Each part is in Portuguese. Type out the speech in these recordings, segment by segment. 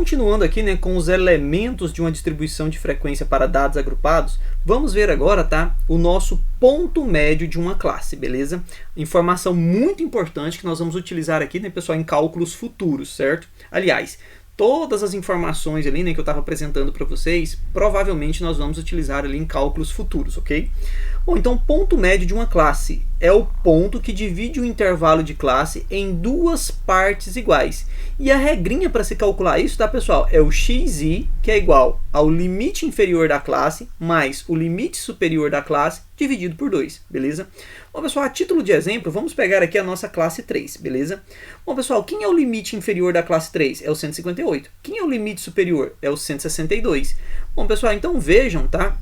continuando aqui, né, com os elementos de uma distribuição de frequência para dados agrupados, vamos ver agora, tá, o nosso ponto médio de uma classe, beleza? Informação muito importante que nós vamos utilizar aqui, né, pessoal, em cálculos futuros, certo? Aliás, todas as informações ali, né, que eu estava apresentando para vocês, provavelmente nós vamos utilizar ali em cálculos futuros, ok? Bom, então ponto médio de uma classe é o ponto que divide o intervalo de classe em duas partes iguais. E a regrinha para se calcular isso, tá, pessoal, é o xi, que é igual ao limite inferior da classe mais o limite superior da classe dividido por 2, beleza? Bom, pessoal, a título de exemplo, vamos pegar aqui a nossa classe 3, beleza? Bom, pessoal, quem é o limite inferior da classe 3? É o 158. Quem é o limite superior? É o 162. Bom, pessoal, então vejam, tá,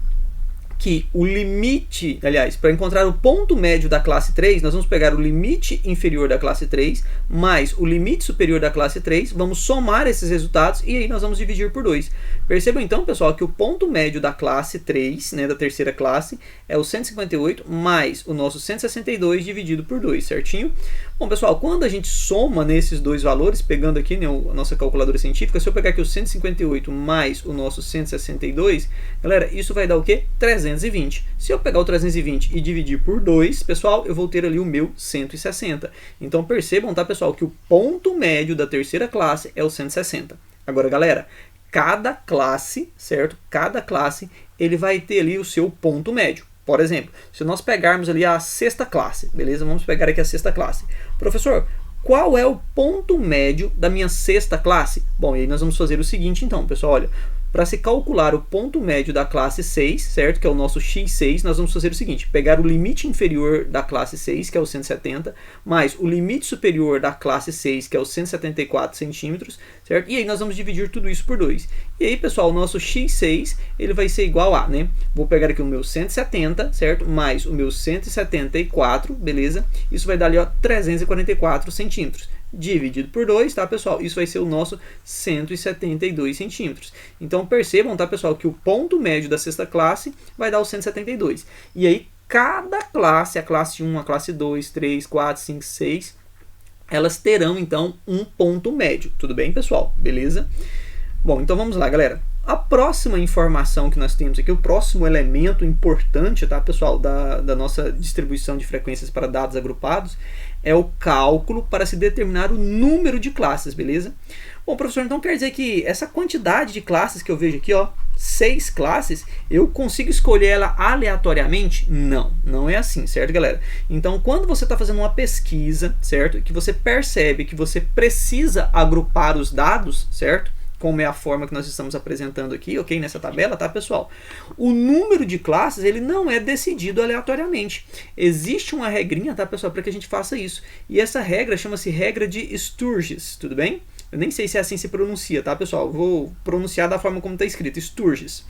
que o limite, aliás, para encontrar o ponto médio da classe 3, nós vamos pegar o limite inferior da classe 3 mais o limite superior da classe 3, vamos somar esses resultados e aí nós vamos dividir por 2. Percebam então, pessoal, que o ponto médio da classe 3, né, da terceira classe, é o 158 mais o nosso 162 dividido por 2, certinho? Bom, pessoal, quando a gente soma nesses dois valores, pegando aqui, né, a nossa calculadora científica, se eu pegar aqui o 158 mais o nosso 162, galera, isso vai dar o quê? 320. Se eu pegar o 320 e dividir por 2, pessoal, eu vou ter ali o meu 160. Então percebam, tá, pessoal, que o ponto médio da terceira classe é o 160. Agora, galera, cada classe, certo? Cada classe, ele vai ter ali o seu ponto médio. Por exemplo, se nós pegarmos ali a sexta classe, beleza? Vamos pegar aqui a sexta classe. Professor, qual é o ponto médio da minha sexta classe? Bom, e aí nós vamos fazer o seguinte então, pessoal, olha. Para se calcular o ponto médio da classe 6, certo? Que é o nosso x6, nós vamos fazer o seguinte, pegar o limite inferior da classe 6, que é o 170, mais o limite superior da classe 6, que é o 174 centímetros, certo? E aí nós vamos dividir tudo isso por 2. E aí, pessoal, o nosso x6, ele vai ser igual a, né? Vou pegar aqui o meu 170, certo? Mais o meu 174, beleza? Isso vai dar ali, ó, 344 centímetros. Dividido por 2, tá, pessoal? Isso vai ser o nosso 172 centímetros. Então, percebam, tá, pessoal, que o ponto médio da sexta classe vai dar o 172. E aí, cada classe, a classe 1, a classe 2, 3, 4, 5, 6, elas terão, então, um ponto médio. Tudo bem, pessoal? Beleza? Bom, então vamos lá, galera. A próxima informação que nós temos aqui, o próximo elemento importante, tá, pessoal, da nossa distribuição de frequências para dados agrupados, é o cálculo para se determinar o número de classes, beleza? Bom, professor, então quer dizer que essa quantidade de classes que eu vejo aqui, ó, 6 classes, eu consigo escolher ela aleatoriamente? Não, não é assim, certo, galera? Então, quando você está fazendo uma pesquisa, certo, que você percebe que você precisa agrupar os dados, certo? Como é a forma que nós estamos apresentando aqui, ok? Nessa tabela, tá, pessoal? O número de classes, ele não é decidido aleatoriamente. Existe uma regrinha, tá, pessoal, para que a gente faça isso. E essa regra chama-se regra de Sturges, tudo bem? Eu nem sei se é assim que se pronuncia, tá, pessoal? Vou pronunciar da forma como está escrito, Sturges.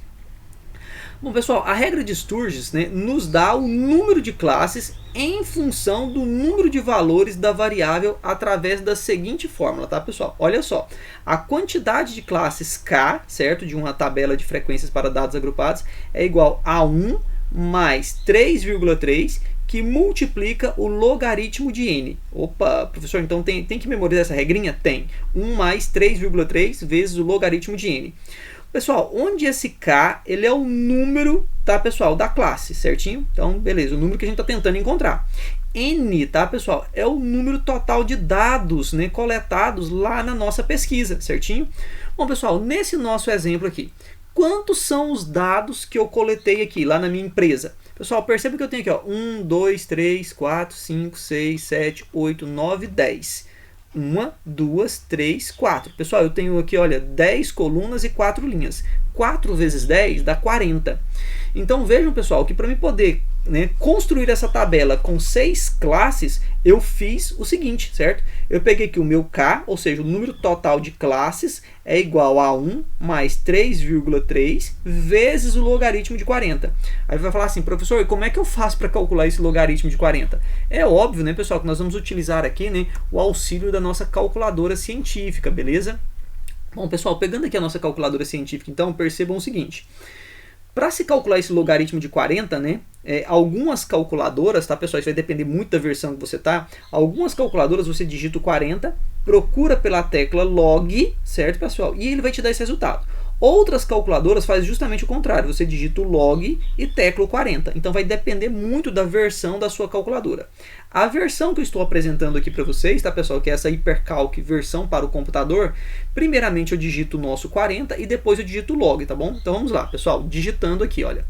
Bom, pessoal, a regra de Sturges, né, nos dá o número de classes em função do número de valores da variável através da seguinte fórmula, tá, pessoal? Olha só, a quantidade de classes K, certo, de uma tabela de frequências para dados agrupados, é igual a 1 mais 3,3, que multiplica o logaritmo de n. Opa, professor, então tem que memorizar essa regrinha? Tem. 1 mais 3,3 vezes o logaritmo de n. Pessoal, onde esse K, ele é o número, tá, pessoal, da classe, certinho? Então, beleza, o número que a gente está tentando encontrar. N, tá, pessoal, é o número total de dados, né, coletados lá na nossa pesquisa, certinho? Bom, pessoal, nesse nosso exemplo aqui, quantos são os dados que eu coletei aqui, lá na minha empresa? Pessoal, perceba que eu tenho aqui, ó, 1, 2, 3, 4, 5, 6, 7, 8, 9, 10. 1, 2, 3, 4. Pessoal, eu tenho aqui, olha, 10 colunas e 4 linhas. 4 vezes 10 dá 40. Então vejam, pessoal, que para mim poder, né, construir essa tabela com 6 classes, eu fiz o seguinte, certo? Eu peguei aqui o meu K, ou seja, o número total de classes é igual a 1 mais 3,3 vezes o logaritmo de 40. Aí vai falar assim, professor, e como é que eu faço para calcular esse logaritmo de 40? É óbvio, né, pessoal, que nós vamos utilizar aqui, né, o auxílio da nossa calculadora científica, beleza? Bom, pessoal, pegando aqui a nossa calculadora científica, então, percebam o seguinte. Para se calcular esse logaritmo de 40, né, algumas calculadoras, tá pessoal, isso vai depender muito da versão que você tá, algumas calculadoras você digita o 40, procura pela tecla log, certo pessoal, e ele vai te dar esse resultado. Outras calculadoras fazem justamente o contrário, você digita o log e tecla o 40, então vai depender muito da versão da sua calculadora. A versão que eu estou apresentando aqui para vocês, tá pessoal, que é essa HyperCalc versão para o computador, primeiramente eu digito o nosso 40 e depois eu digito o log, tá bom? Então vamos lá pessoal, digitando aqui, olha.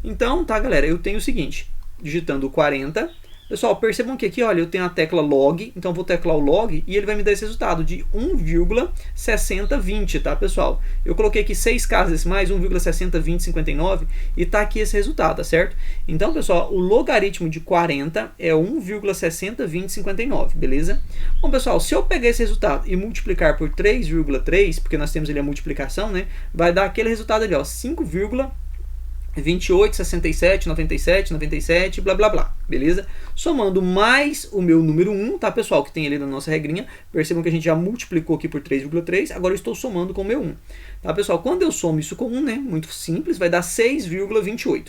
Então, tá galera, eu tenho o seguinte, digitando o 40, pessoal, percebam que aqui, olha, eu tenho a tecla log, então vou teclar o log e ele vai me dar esse resultado de 1,6020, tá pessoal? Eu coloquei aqui 6 casas decimais, 1,602059 e tá aqui esse resultado, tá certo? Então, pessoal, o logaritmo de 40 é 1,602059, beleza? Bom, pessoal, se eu pegar esse resultado e multiplicar por 3,3, porque nós temos ali a multiplicação, né? Vai dar aquele resultado ali, ó, 5,28, 67, 97, 97, blá blá blá, beleza? Somando mais o meu número 1, tá pessoal, que tem ali na nossa regrinha, percebam que a gente já multiplicou aqui por 3,3, agora eu estou somando com o meu 1. Tá pessoal, quando eu somo isso com 1, né, muito simples, vai dar 6,28.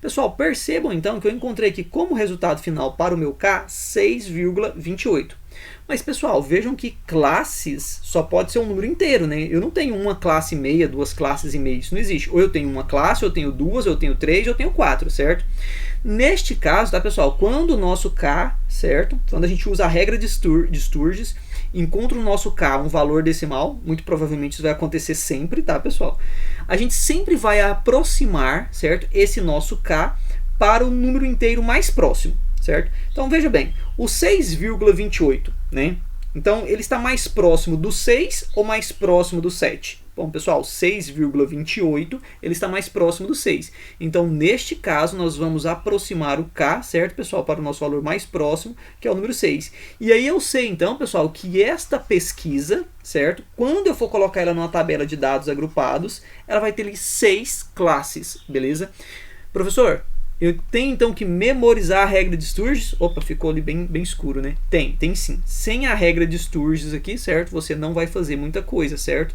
Pessoal, percebam então que eu encontrei aqui como resultado final para o meu K, 6,28. Mas pessoal, vejam que classes só pode ser um número inteiro, né? Eu não tenho uma classe e meia, duas classes e meia, isso não existe. Ou eu tenho uma classe, ou eu tenho duas, ou eu tenho três, ou eu tenho quatro, certo? Neste caso, tá pessoal, quando o nosso K, certo? Quando a gente usa a regra de Sturges, encontra o nosso K um valor decimal, muito provavelmente isso vai acontecer sempre, tá pessoal? A gente sempre vai aproximar, certo? Esse nosso K para o número inteiro mais próximo, certo? Então veja bem, o 6,28, né? Então ele está mais próximo do 6 ou mais próximo do 7? Bom, pessoal, 6,28 ele está mais próximo do 6. Então neste caso nós vamos aproximar o K, certo, pessoal, para o nosso valor mais próximo, que é o número 6. E aí eu sei então, pessoal, que esta pesquisa, certo, quando eu for colocar ela numa tabela de dados agrupados, ela vai ter ali 6 classes, beleza? Professor, eu tenho então que memorizar a regra de Sturges. Opa, ficou ali bem escuro, né? Tem sim. Sem a regra de Sturges aqui, certo? Você não vai fazer muita coisa, certo?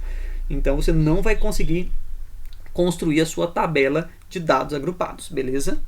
Então você não vai conseguir construir a sua tabela de dados agrupados, beleza?